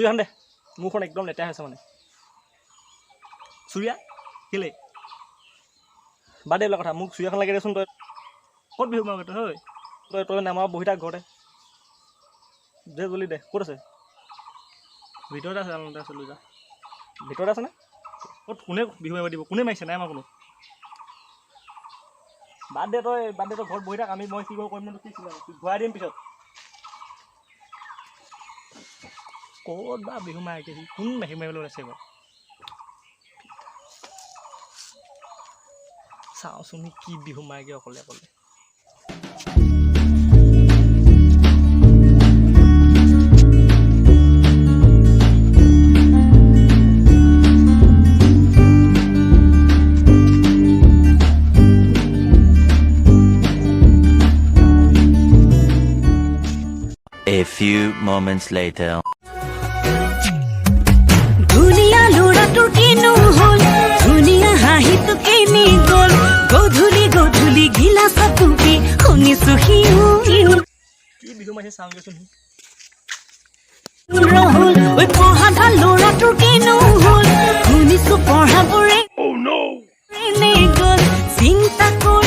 চুৰিয়াখন দে মুখখন একদম লেতেৰা হৈছে মানে চুৰিয়া কেলে বাদ দে এইবিলাক কথা মোক চুৰিয়াখন লাগে দেচোন তই ক'ত বিহু মাৰ তই হয় তই নামাৰ বহি থাক ঘৰতে দে জলদি দে ক'ত আছে ভিতৰতে আছে আছে লৈ যা ভিতৰতে আছেনে ক'ত কোনে বিহু মাৰিব দিব কোনে মাৰিছে নাই আমাৰ কোনো বাদ দে তই ঘৰত বহি থাক মই কি কৰিম কি ঘূৰাই দিম পিছত ক'ত বা বিহু মাৰিছে সি কোন বিহু মাৰিবলৈ ওলাইছে বাৰু চাওঁচোন কি বিহু মাৰেগৈ অকলে অকলে A few moments later. Dunia lura tu kinu hol, dunia hahi tu kini gol. Godhuli gila sabuki, honi suhiu. Ki bihu maise sange sun. Rahul, oi pohada lura tu kinu hol, honi su poha bore. Oh no. Ne gol, sinta kori.